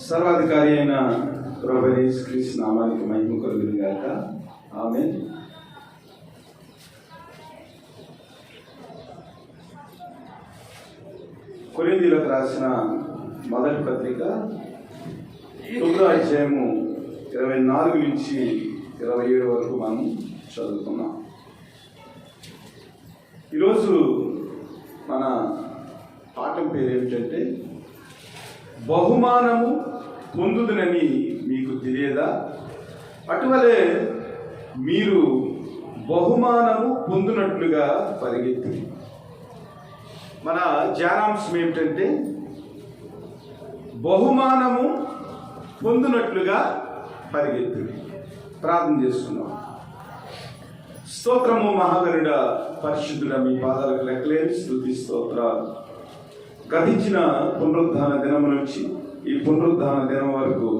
సర్వాధికారి అయిన ప్రభువైన యేసుక్రీస్తు నామానికి మహిమ కలుగును గాక. ఆమేన్. కొరింథీయులకు రాసిన మొదటి పత్రిక 9వ అధ్యాయము 24 నుంచి 27 వరకు మనం చదువుకున్నాం. ఈరోజు మన పాఠం పేరు ఏమిటంటే బహుమానము పొందుదునని మీకు తెలియదా? అటువలే మీరు బహుమానము పొందునట్లుగా పరిగెత్తి. మన ధ్యానాంశం ఏమిటంటే బహుమానము పొందునట్లుగా పరిగెత్తి. ప్రార్థన చేస్తున్నాం. స్తోత్రము మహాగరుడ, పరిశుద్ధుడ, మీ పాదాలకు లెక్కలేని స్తుతి స్తోత్రాలు. గతించిన పునరుద్ధాన దినము నుంచి ఈ పునరుద్ధాన దినం వరకు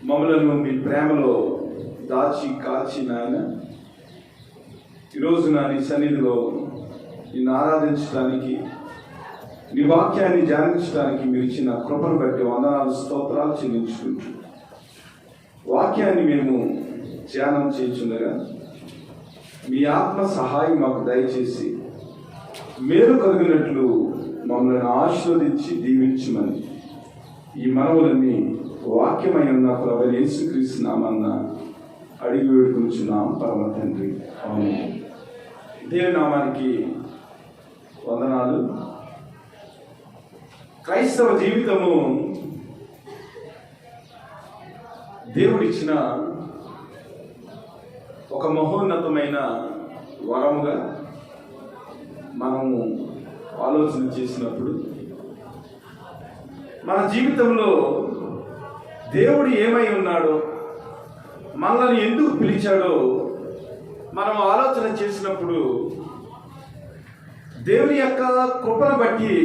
మమ్మలను మీ ప్రేమలో దాచి కాచి నాయన ఈరోజు నా నీ సన్నిధిలో నిన్ను ఆరాధించడానికి, నీ వాక్యాన్ని ధ్యానించడానికి మీరు ఇచ్చిన కృపను బట్టి వందనాలు స్తోత్రాలు చెల్లించుకుంటూ వాక్యాన్ని మేము ధ్యానం చేయుచుండగా మీ ఆత్మ సహాయం మాకు దయచేసి మేలు కలిగినట్లు మమ్మల్ని ఆశీర్వదించి దీవించమని ఈ మనవులన్నీ వాక్యమై ఉన్న ప్రభువైన యేసుక్రీస్తు నామమున అడిగి వేడుకొనుచున్నాం పరమ తండ్రి. ఆమేన్. దేవుని నామానికి వందనాలు. క్రైస్తవ జీవితము దేవుడిచ్చిన ఒక మహోన్నతమైన వరముగా మనము ఆలోచన చేసినప్పుడు మన జీవితంలో దేవుడు ఏమై ఉన్నాడో, మనల్ని ఎందుకు పిలిచాడో మనం ఆలోచన చేసినప్పుడు దేవుని యొక్క కృపను బట్టి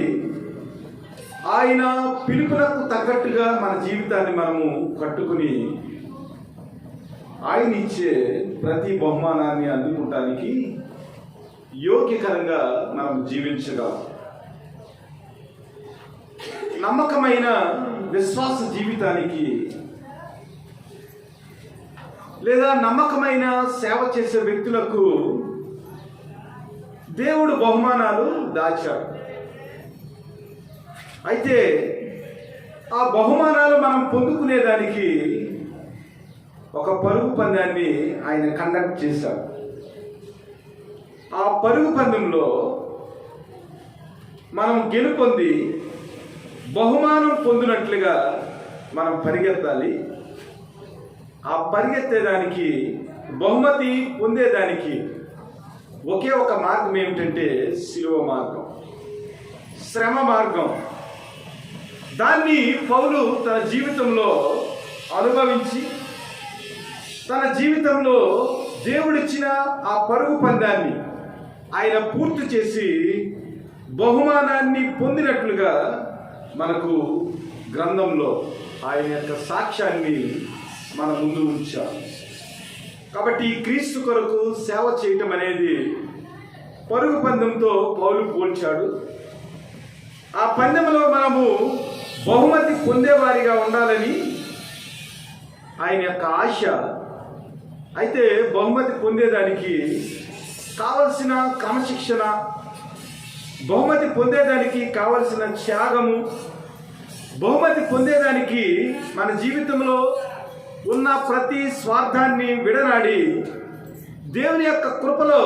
ఆయన పిలుపునకు తగ్గట్టుగా మన జీవితాన్ని మనము కట్టుకుని ఆయన ఇచ్చే ప్రతి బహుమానాన్ని అందుకోవటానికి యోగ్యకరంగా మనం జీవించగలం. నమ్మకమైన విశ్వాస జీవితానికి లేదా నమ్మకమైన సేవ చేసే వ్యక్తులకు దేవుడు బహుమానాలు దాచాడు. అయితే ఆ బహుమానాలు మనం పొందుకునేదానికి ఒక పరుగు పందాన్ని ఆయన కండక్ట్ చేశాడు. ఆ పరుగు పందెంలో మనం గెలుపొంది బహుమానం పొందినట్లుగా మనం పరిగెత్తాలి. ఆ పరిగెత్తేదానికి, బహుమతి పొందేదానికి ఒకే ఒక మార్గం ఏమిటంటే శిలువ మార్గం, శ్రమ మార్గం. దాన్ని పౌలు తన జీవితంలో అనుభవించి తన జీవితంలో దేవుడిచ్చిన ఆ పరుగు పందాన్ని ఆయన పూర్తి చేసి బహుమానాన్ని పొందినట్లుగా మనకు గ్రంథంలో ఆయన యొక్క సాక్ష్యాన్ని మన ముందు ఉంచారు. కాబట్టి క్రీస్తు కొరకు సేవ చేయటం అనేది పరుగు పందెంతో పౌలు పోల్చాడు. ఆ పందెంలో మనము బహుమతి పొందేవారిగా ఉండాలని ఆయన యొక్క ఆశ. అయితే బహుమతి పొందేదానికి కావలసిన క్రమశిక్షణ, బహుమతి పొందేదానికి కావలసిన త్యాగము, బహుమతి పొందేదానికి మన జీవితంలో ఉన్న ప్రతి స్వార్థాన్ని విడనాడి దేవుని యొక్క కృపలో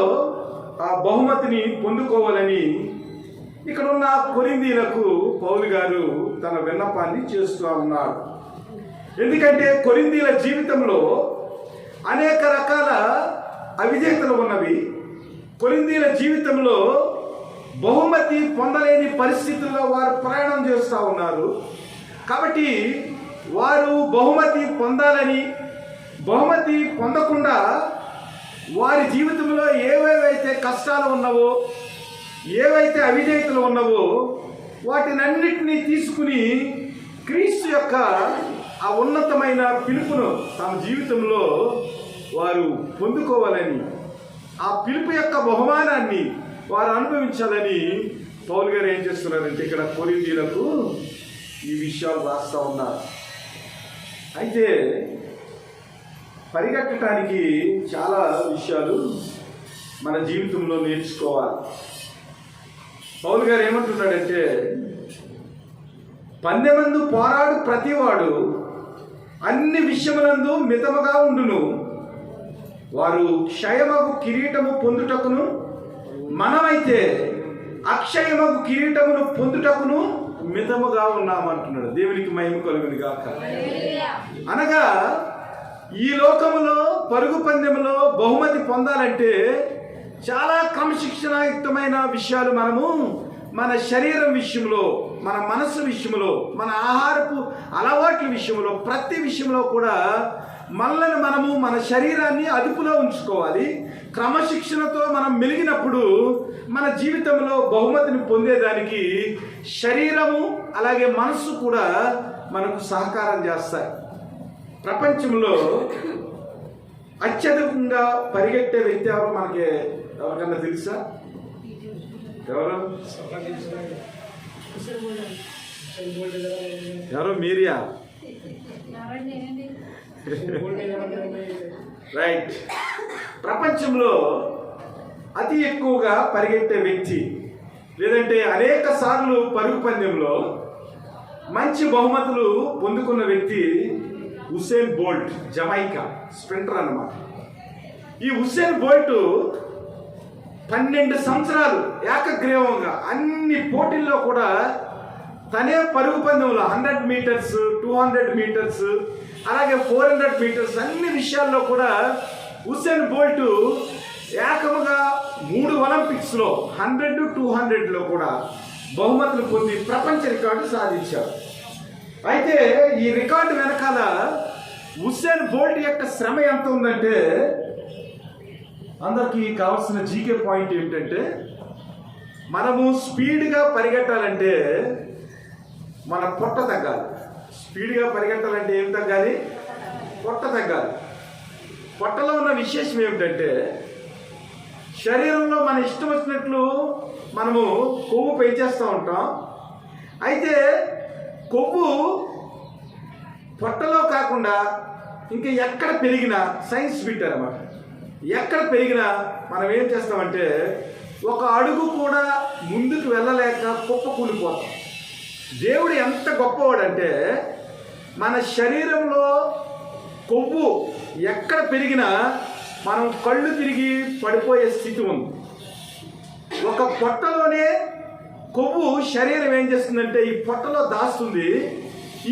ఆ బహుమతిని పొందుకోవాలని ఇక్కడ ఉన్న కొరింథీయులకు పౌలు గారు తన విన్నపాన్ని చేస్తూ ఉన్నాడు. ఎందుకంటే కొరింథీయుల జీవితంలో అనేక రకాల అవిధేయతలు ఉన్నవి. కొరింథీయుల జీవితంలో బహుమతి పొందలేని పరిస్థితుల్లో వారు ప్రయాణం చేస్తూ ఉన్నారు. కాబట్టి వారు బహుమతి పొందాలని, బహుమతి పొందకుండా వారి జీవితంలో ఏవేవైతే కష్టాలు ఉన్నావో, ఏవైతే అవిధేయతలు ఉన్నావో వాటినన్నిటినీ తీసుకుని క్రీస్తు యొక్క ఆ ఉన్నతమైన పిలుపును తమ జీవితంలో వారు పొందుకోవాలని, ఆ పిలుపు యొక్క బహుమానాన్ని వారు అనుభవించాలని పౌలు గారు ఏం చేస్తున్నారంటే ఇక్కడ కొరింథీయులకు ఈ విషయాలు రాస్తూ ఉన్నారు. అయితే పరిగెట్టడానికి చాలా విషయాలు మన జీవితంలో నేర్చుకోవాలి. పౌలు గారు ఏమంటున్నాడంటే, పందెమందు పోరాడు ప్రతివాడు అన్ని విషయములందు మితముగా ఉండును, వారు క్షయమగు కిరీటము పొందుటకును, మనమైతే అక్షయమగు కిరీటమును పొందుటకును మితముగా ఉన్నామంటున్నాడు. దేవునికి మహిమ కలుగును గాక. అనగా ఈ లోకములో పరుగు పందెంలో బహుమతి పొందాలంటే చాలా క్రమశిక్షణాయుక్తమైన విషయాలు మనము మన శరీరం విషయంలో, మన మనసు విషయంలో, మన ఆహారపు అలవాట్ల విషయంలో, ప్రతి విషయంలో కూడా మనము మన శరీరాన్ని అదుపులో ఉంచుకోవాలి. క్రమశిక్షణతో మనం మెలిగినప్పుడు మన జీవితంలో బహుమతిని పొందేదానికి శరీరము అలాగే మనస్సు కూడా మనకు సహకారం చేస్తాయి. ప్రపంచంలో అత్యధికంగా పరిగెట్టే వ్యక్తి ఎవరు మనకి ఎవరికన్నా తెలుసా? ఎవరు మీరియా? రైట్. ప్రపంచంలో అతి ఎక్కువగా పరిగెట్టే వ్యక్తి, లేదంటే అనేక సార్లు పరుగు పందెంలో మంచి బహుమతులు పొందుకున్న వ్యక్తి ఉసేన్ బోల్ట్, జమైకా స్ప్రింటర్ అన్నమాట. ఈ ఉసేన్ బోల్ట్ 12 సంవత్సరాలు ఏకగ్రీవంగా అన్ని పోటీల్లో కూడా తనే పరుగు పందెంలో 100 మీటర్స్, 200 మీటర్స్, అలాగే 400 మీటర్స్ అన్ని విషయాల్లో కూడా ఉసేన్ బోల్ట్ ఏకముగా 3 ఒలింపిక్స్లో 100, 200లో కూడా బహుమతులు పొంది ప్రపంచ రికార్డు సాధించారు. అయితే ఈ రికార్డు వెనకాల ఉసేన్ బోల్ట్ యొక్క శ్రమ ఎంత ఉందంటే, అందరికీ కావాల్సిన జీకే పాయింట్ ఏమిటంటే, మనము స్పీడ్గా పరిగెట్టాలంటే మన పొట్ట తగ్గాలి. స్పీడ్గా పరిగెట్టాలంటే ఏం తగ్గాలి? పొట్ట తగ్గాలి. పొట్టలో ఉన్న విశేషం ఏమిటంటే, శరీరంలో మన ఇష్టం వచ్చినట్లు మనము కొవ్వు పెంచేస్తూ ఉంటాం. అయితే కొవ్వు పొట్టలో కాకుండా ఇంకా ఎక్కడ పెరిగినా, సైన్స్ పెట్టారన్నమాట, ఎక్కడ పెరిగినా మనం ఏం చేస్తామంటే ఒక అడుగు కూడా ముందుకు వెళ్ళలేక కుప్ప కూలిపోతాం. దేవుడు ఎంత గొప్పవాడంటే, మన శరీరంలో కొవ్వు ఎక్కడ పెరిగినా మనం కళ్ళు తిరిగి పడిపోయే స్థితి ఉంది. ఒక పొట్టలోనే కొవ్వు శరీరం ఏం చేస్తుందంటే ఈ పొట్టలో దాస్తుంది.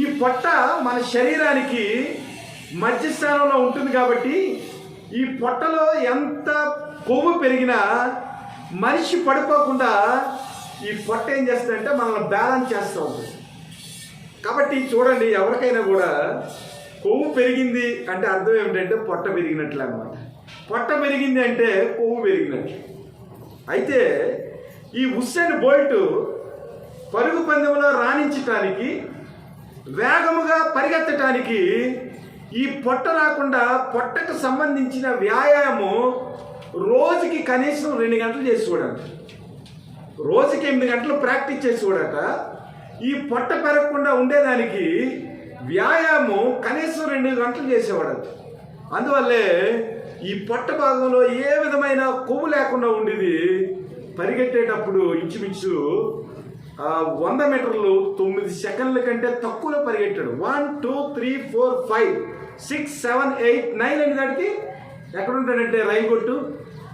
ఈ పొట్ట మన శరీరానికి మధ్య స్థానంలో ఉంటుంది కాబట్టి ఈ పొట్టలో ఎంత కొవ్వు పెరిగినా మనిషి పడిపోకుండా ఈ పొట్ట ఏం చేస్తుందంటే మనల్ని బ్యాలెన్స్ చేస్తూ ఉంటుంది. కాబట్టి చూడండి, ఎవరికైనా కూడా కొవ్వు పెరిగింది అంటే అర్థం ఏమిటంటే పొట్ట పెరిగినట్లు అన్నమాట. పొట్ట పెరిగింది అంటే కొవ్వు పెరిగినట్లు. అయితే ఈ ఉసేన్ బోల్ట్ పరుగు పందెంలో రాణించటానికి, వేగముగా పరిగెత్తటానికి ఈ పొట్ట రాకుండా పొట్టకు సంబంధించిన వ్యాయామం రోజుకి కనీసం 2 గంటలు చేసి చూడండి. రోజుకి 8 గంటలు ప్రాక్టీస్ చేసి చూడట. ఈ పొట్ట పెరగకుండా ఉండేదానికి వ్యాయామం కనీసం 2 గంటలు చేసేవాడు. అందువల్లే ఈ పొట్ట భాగంలో ఏ విధమైన కొవ్వు లేకుండా ఉండేది. పరిగెట్టేటప్పుడు ఇంచుమించు 100 మీటర్లు 9 సెకండ్ల కంటే తక్కువలో పరిగెట్టాడు. 1, 2, 3, 4, 5, 6, 7, 8, 9 అనే దానికి ఎక్కడుంటాడంటే రైలు కొట్టు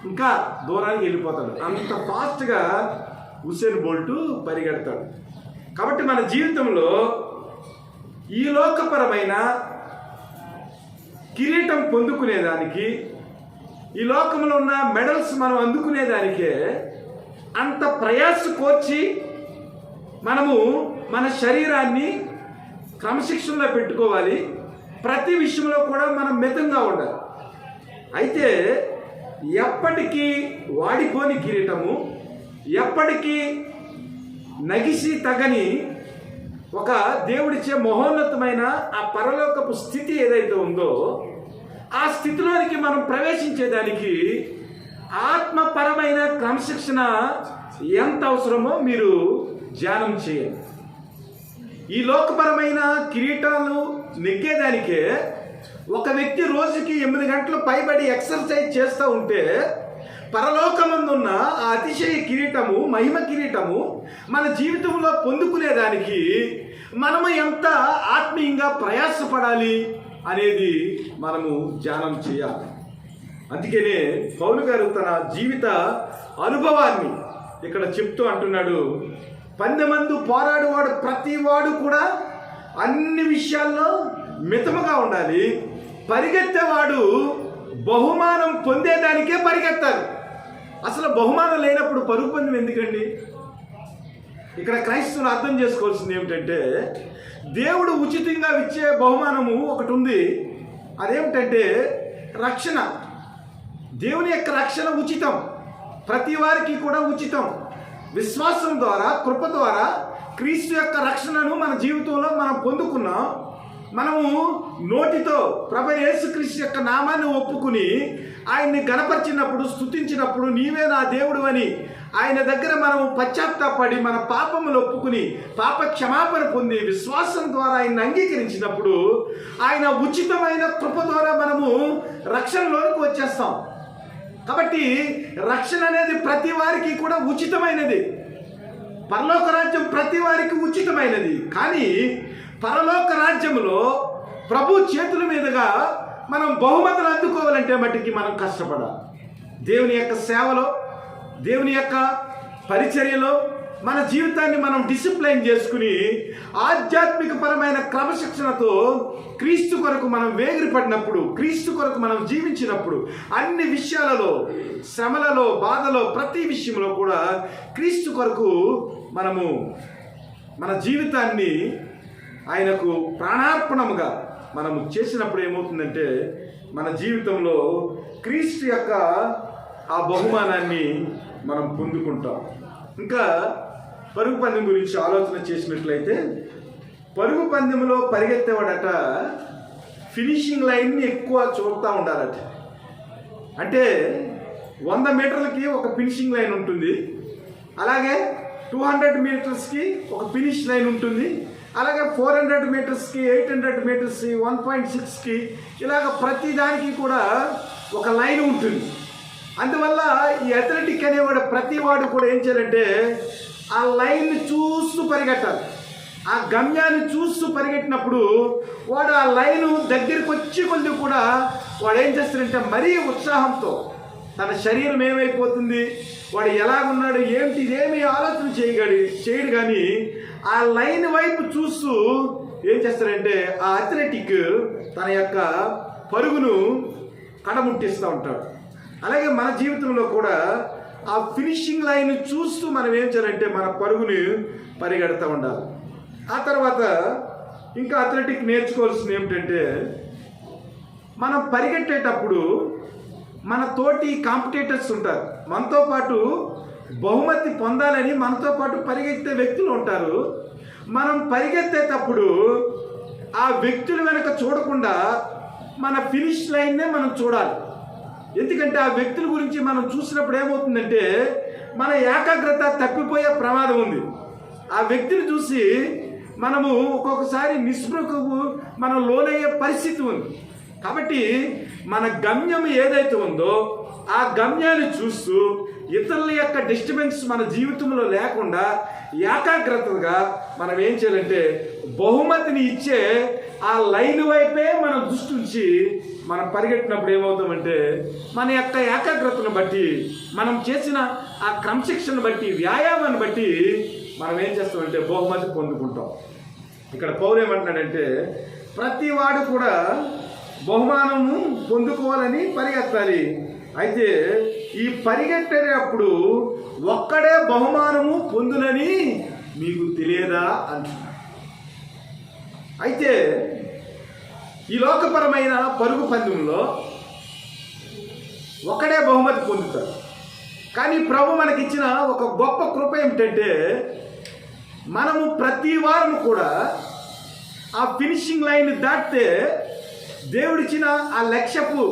ఇంకా దూరానికి వెళ్ళిపోతాడు. అంత ఫాస్ట్గా ఉసేన్ బోల్ట్ పరిగెడతాడు. కాబట్టి మన జీవితంలో ఈ లోకపరమైన కిరీటం పొందుకునేదానికి, ఈ లోకంలో ఉన్న మెడల్స్ మనం అందుకునేదానికే అంత ప్రయాస కోర్చి మనము మన శరీరాన్ని క్రమశిక్షణలో పెట్టుకోవాలి. ప్రతి విషయంలో కూడా మనం మితంగా ఉండాలి. అయితే ఎప్పటికీ వాడిపోని కిరీటము, ఎప్పటికీ నగిసి తగని ఒక దేవుడిచ్చే మహోన్నతమైన ఆ పరలోకపు స్థితి ఏదైతే ఉందో, ఆ స్థితిలోనికి మనం ప్రవేశించేదానికి ఆత్మపరమైన క్రమశిక్షణ ఎంత అవసరమో మీరు ధ్యానం చేయండి. ఈ లోకపరమైన కిరీటాలు నెగ్గేదానికే ఒక వ్యక్తి రోజుకి 8 గంటలు పైబడి ఎక్సర్సైజ్ చేస్తూ ఉంటే పరలోకమందున్న ఆ అతిశయ కిరీటము, మహిమ కిరీటము మన జీవితంలో పొందుకునేదానికి మనము ఎంత ఆత్మీయంగా ప్రయాసపడాలి అనేది మనము ధ్యానం చేయాలి. అందుకనే పౌలు గారు తన జీవిత అనుభవాన్ని ఇక్కడ చెప్తూ అంటున్నాడు, 10 మంది పోరాడువాడు ప్రతివాడు కూడా అన్ని విషయాల్లో మితముగా ఉండాలి, పరిగెత్తేవాడు బహుమానం పొందేదానికే పరిగెత్తాలి. అసలు బహుమానం లేనప్పుడు పరుగు పందెం ఎందుకండి? ఇక్కడ క్రైస్తవులు అర్థం చేసుకోవాల్సింది ఏమిటంటే, దేవుడు ఉచితంగా ఇచ్చే బహుమానము ఒకటి ఉంది. అదేమిటంటే రక్షణ. దేవుని యొక్క రక్షణ ఉచితం, ప్రతి వారికి కూడా ఉచితం. విశ్వాసం ద్వారా, కృప ద్వారా క్రీస్తు యొక్క రక్షణను మన జీవితంలో మనం పొందుకున్నాం. మనము నోటితో ప్రభు యేసుక్రీస్తు యొక్క నామాన్ని ఒప్పుకుని ఆయన్ని గణపరిచినప్పుడు, స్తుతించినప్పుడు నీవే నా దేవుడు అని ఆయన దగ్గర మనము పశ్చాత్తాపడి మన పాపములు ఒప్పుకుని పాప క్షమాపణ పొంది విశ్వాసం ద్వారా ఆయన్ని అంగీకరించినప్పుడు ఆయన ఉచితమైన కృప ద్వారా మనము రక్షణలోకి వచ్చేస్తాం. కాబట్టి రక్షణ అనేది ప్రతి వారికి కూడా ఉచితమైనది. పరలోక రాజ్యం ప్రతి వారికి ఉచితమైనది. కానీ పరలోక రాజ్యంలో ప్రభు చేతుల మీదుగా మనం బహుమతులు అందుకోవాలంటే మట్టికి మనం కష్టపడాలి. దేవుని యొక్క సేవలో, దేవుని యొక్క పరిచర్యలో మన జీవితాన్ని మనం డిసిప్లైన్ చేసుకుని ఆధ్యాత్మిక పరమైన క్రమశిక్షణతో క్రీస్తు కొరకు మనం వేగిరపడినప్పుడు, క్రీస్తు కొరకు మనం జీవించినప్పుడు అన్ని విషయాలలో, శ్రమలలో, బాధలో, ప్రతి విషయంలో కూడా క్రీస్తు కొరకు మనము మన జీవితాన్ని ఆయనకు ప్రాణార్పణముగా మనము చేసినప్పుడు ఏమవుతుందంటే మన జీవితంలో క్రీస్తు యొక్క ఆ బహుమానాన్ని మనం పొందుకుంటాం. ఇంకా పరుగు పందెం గురించి ఆలోచన చేసినట్లయితే, పరుగు పందెంలో పరిగెత్తేవాడట ఫినిషింగ్ లైన్ని ఎక్కువ చూస్తూ ఉండాలట. అంటే 100 మీటర్లకి ఒక ఫినిషింగ్ లైన్ ఉంటుంది, అలాగే 200 మీటర్స్కి ఒక ఫినిష్ లైన్ ఉంటుంది, అలాగే 400 మీటర్స్కి, 800 మీటర్స్కి, 1.6కి ఇలాగ ప్రతి దానికి కూడా ఒక లైన్ ఉంటుంది. అందువల్ల ఈ అథ్లెటిక్ అనేవాడు ప్రతి వాడు కూడా ఏం చేయాలంటే ఆ లైన్ని చూస్తూ పరిగెట్టాలి. ఆ గమ్యాన్ని చూస్తూ పరిగెట్టినప్పుడు వాడు ఆ లైను దగ్గరికి వచ్చి కొద్ది కూడా వాడు ఏం చేస్తాడంటే మరీ ఉత్సాహంతో తన శరీరం ఏమైపోతుంది, వాడు ఎలాగున్నాడు ఏమిటి ఇదేమి ఆలోచన చేయడు. కానీ ఆ లైన్ వైపు చూస్తూ ఏం చేస్తాడంటే ఆ అథ్లెటిక్ తన యొక్క పరుగును కడముట్టిస్తూ ఉంటాడు. అలాగే మన జీవితంలో కూడా ఆ ఫినిషింగ్ లైన్ చూస్తూ మనం ఏం చేయాలంటే మన పరుగుని పరిగెడుతూ ఉండాలి. ఆ తర్వాత ఇంకా అథ్లెటిక్ నేర్చుకోవాల్సింది ఏమిటంటే, మనం పరిగెట్టేటప్పుడు మన తోటి కాంపిటేటర్స్ ఉంటారు, మనతో పాటు బహుమతి పొందాలని మనతో పాటు పరిగెత్తే వ్యక్తులు ఉంటారు. మనం పరిగెత్తేటప్పుడు ఆ వ్యక్తుల వెనక చూడకుండా మన ఫినిష్ లైన్నే మనం చూడాలి. ఎందుకంటే ఆ వ్యక్తుల గురించి మనం చూసినప్పుడు ఏమవుతుందంటే మన ఏకాగ్రత తప్పిపోయే ప్రమాదం ఉంది. ఆ వ్యక్తిని చూసి మనము ఒక్కొక్కసారి నిస్పృహకు మనం లోనయ్యే పరిస్థితి ఉంది. కాబట్టి మన గమ్యం ఏదైతే ఉందో ఆ గమ్యాన్ని చూస్తూ ఇతరుల యొక్క డిస్టర్బెన్స్ మన జీవితంలో లేకుండా ఏకాగ్రతగా మనం ఏం చేయాలంటే బహుమతిని ఇచ్చే ఆ లైన్ వైపే మనం దృష్టి ఉంచి మనం పరిగెట్టినప్పుడు ఏమవుతామంటే మన యొక్క ఏకాగ్రతను బట్టి, మనం చేసిన ఆ క్రమశిక్షణ బట్టి, వ్యాయామాన్ని బట్టి మనం ఏం చేస్తామంటే బహుమతి పొందుకుంటాం. ఇక్కడ పౌలు ఏమంటున్నాడంటే ప్రతి వాడు కూడా బహుమానము పొందుకోవాలని పరిగెత్తాలి. అయితే ఈ పరిగెట్టేటప్పుడు ఒక్కడే బహుమానము పొందునని మీకు తెలియదా అంటున్నాడు. అయితే ఈ లోకపరమైన పరుగు పందెంలో ఒక్కడే బహుమతి పొందుతారు. కానీ ప్రభు మనకిచ్చిన ఒక గొప్ప కృప ఏమిటంటే మనము ప్రతి వారం కూడా ఆ ఫినిషింగ్ లైన్ దాటితే దేవుడిచ్చిన ఆ లక్ష్యపు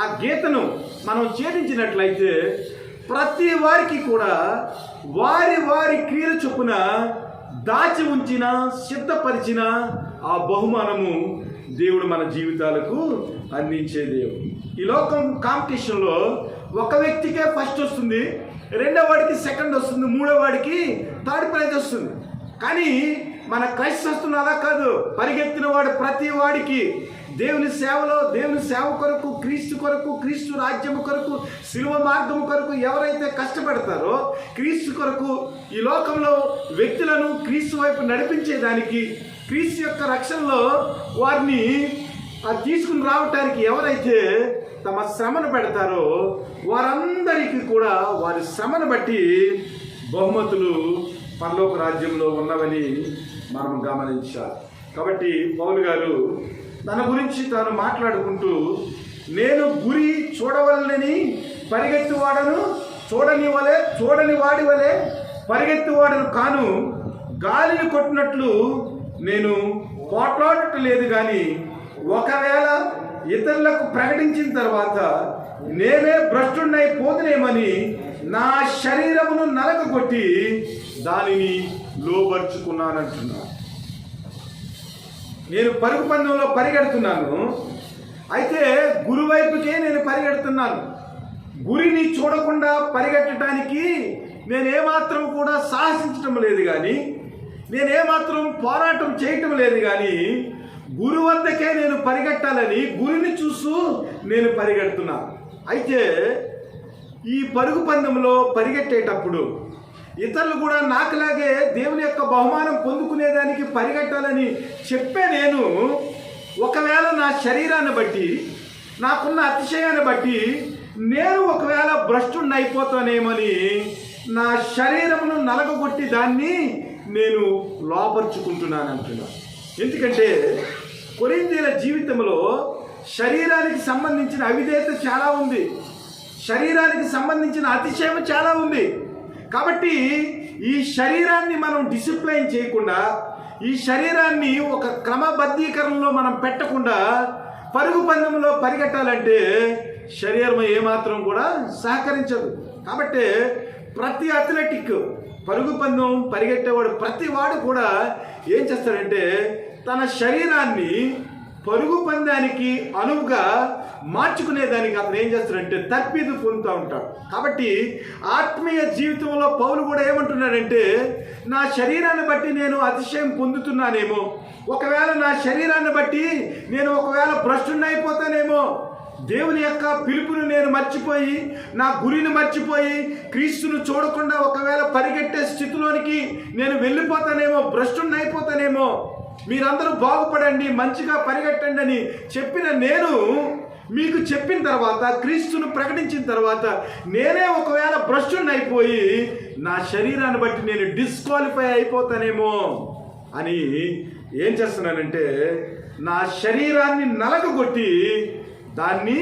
ఆ గీతను మనం ఛేదించినట్లయితే ప్రతి వారికి కూడా వారి వారి క్రియల చొప్పున దాచి ఉంచిన, సిద్ధపరిచిన ఆ బహుమానము దేవుడు మన జీవితాలకు అందించే దేవుడు. ఈ లోకం కాంపిటీషన్లో ఒక వ్యక్తికే ఫస్ట్ వస్తుంది, రెండో వాడికి సెకండ్ వస్తుంది, మూడో వాడికి థర్డ్ ప్రైజ్ వస్తుంది. కానీ మన క్రైస్తవులు అలా కాదు. పరిగెత్తిన వాడు ప్రతి వాడికి దేవుని సేవలో, దేవుని సేవ కొరకు, క్రీస్తు కొరకు, క్రీస్తు రాజ్యము కొరకు, శిలువ మార్గము కొరకు ఎవరైతే కష్టపడతారో, క్రీస్తు కొరకు ఈ లోకంలో వ్యక్తులను క్రీస్తు వైపు నడిపించేదానికి, క్రీస్తు యొక్క రక్షణలో వారిని తీసుకుని రావటానికి ఎవరైతే తమ శ్రమను పెడతారో వారందరికీ కూడా వారి శ్రమను బట్టి బహుమతులు పరలోక రాజ్యంలో ఉన్నవని మనం గమనించాలి. కాబట్టి పౌలు గారు తన గురించి తాను మాట్లాడుకుంటూ, నేను గురి చూడవలనని పరిగెత్తువాడను, చూడని వాడి వలె పరిగెత్తువాడను కాను, గాలిని కొట్టినట్లు నేను పోట్లాడటం లేదు. కానీ ఒకవేళ ఇతరులకు ప్రకటించిన తర్వాత నేనే భ్రష్టున్నైపోతునేమని నా శరీరమును నలగగొట్టి దానిని లోబర్చుకున్నానంటున్నాను. నేను పరుగు పందెంలో పరిగెడుతున్నాను, అయితే గురువైపుకే నేను పరిగెడుతున్నాను. గురిని చూడకుండా పరిగెట్టడానికి నేనేమాత్రం కూడా సాహసించటం లేదు, కానీ నేనేమాత్రం పోరాటం చేయటం లేదు. కానీ గురు వద్దకే నేను పరిగెట్టాలని గురిని చూస్తూ నేను పరిగెడుతున్నాను. అయితే ఈ పరుగు పందెంలో పరిగెట్టేటప్పుడు ఇతరులు కూడా నాకులాగే దేవుని యొక్క బహుమానం పొందుకునేదానికి పరిగెట్టాలని చెప్పే నేను ఒకవేళ నా శరీరాన్ని బట్టి, నాకున్న అతిశయాన్ని బట్టి నేను ఒకవేళ భ్రష్టుణ్ణి అయిపోతానేమని నా శరీరమును నలగగొట్టి దాన్ని నేను లోపరుచుకుంటున్నాను అంటున్నాను. ఎందుకంటే కొరింథీయుల జీవితంలో శరీరానికి సంబంధించిన అవిధేయత చాలా ఉంది, శరీరానికి సంబంధించిన అతిశయం చాలా ఉంది. కాబట్టి ఈ శరీరాన్ని మనం డిసిప్లైన్ చేయకుండా, ఈ శరీరాన్ని ఒక క్రమబద్ధీకరణలో మనం పెట్టకుండా పరుగు పందెంలో పరిగెట్టాలంటే శరీరం ఏమాత్రం కూడా సహకరించదు. కాబట్టి ప్రతి అథ్లెటిక్, పరుగు పందెం పరిగెట్టేవాడు ప్రతి వాడు కూడా ఏం చేస్తాడంటే తన శరీరాన్ని పరుగు పందానికి అనువుగా మార్చుకునేదానికి అతను ఏం చేస్తాడంటే తర్ఫీదు పొందుతూ ఉంటాడు. కాబట్టి ఆత్మీయ జీవితంలో పౌలు కూడా ఏమంటున్నాడంటే, నా శరీరాన్ని బట్టి నేను అతిశయం పొందుతున్నానేమో, ఒకవేళ నా శరీరాన్ని బట్టి నేను ఒకవేళ భ్రష్టుణ్ణి అయిపోతానేమో, దేవుని యొక్క పిలుపును నేను మర్చిపోయి, నా గురిని మర్చిపోయి, క్రీస్తును చూడకుండా ఒకవేళ పరిగెట్టే స్థితిలోనికి నేను వెళ్ళిపోతానేమో, భ్రష్టుణ్ణి అయిపోతానేమో, మీరందరూ బాగుపడండి, మంచిగా పరిగెట్టండి అని చెప్పిన నేను మీకు చెప్పిన తర్వాత, క్రీస్తును ప్రకటించిన తర్వాత నేనే ఒకవేళ భ్రష్టుణ్ణి అయిపోయి నా శరీరాన్ని బట్టి నేను డిస్క్వాలిఫై అయిపోతానేమో అని ఏం చేస్తున్నానంటే నా శరీరాన్ని నలగగొట్టి దాన్ని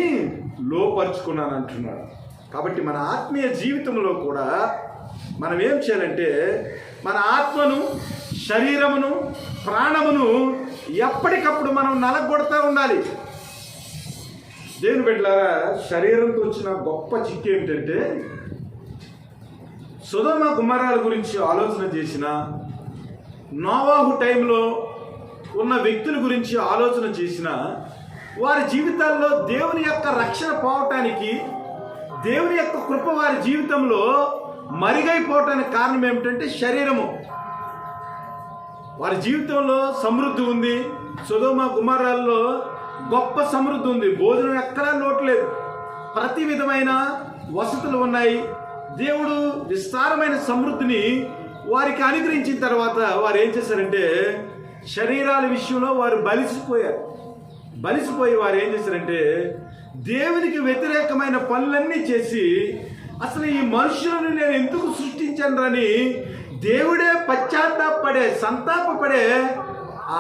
లోపరుచుకున్నాను అంటున్నాడు. కాబట్టి మన ఆత్మీయ జీవితంలో కూడా మనం ఏం చేయాలంటే మన ఆత్మను, శరీరమును, ప్రాణమును ఎప్పటికప్పుడు మనం నలగొడతా ఉండాలి. దేవుని బిడ్డలారా, శరీరంతో వచ్చిన గొప్ప చిక్కు ఏమిటంటే సొదొమ గుమరాల గురించి ఆలోచన చేసిన, నోవాహు టైంలో ఉన్న వ్యక్తుల గురించి ఆలోచన చేసిన, వారి జీవితాల్లో దేవుని యొక్క రక్షణ పోవటానికి, దేవుని యొక్క కృప వారి జీవితంలో మరిగైపోవటానికి కారణం ఏమిటంటే శరీరము. వారి జీవితంలో సమృద్ధి ఉంది, సొదొమ గుమరాల్లో గొప్ప సమృద్ధి ఉంది, భోజనం ఎక్కడా లోట్లేదు, ప్రతి విధమైన వసతులు ఉన్నాయి. దేవుడు విస్తారమైన సమృద్ధిని వారికి అనుగ్రహించిన తర్వాత వారు ఏం చేశారంటే శరీరాల విషయంలో వారు బలిసిపోయి వారు ఏం చేశారంటే దేవునికి వ్యతిరేకమైన పనులన్నీ చేసి, అసలు ఈ మనుషులను నేను ఎందుకు సృష్టించనని దేవుడే పశ్చాత్తాపడే, సంతాపపడే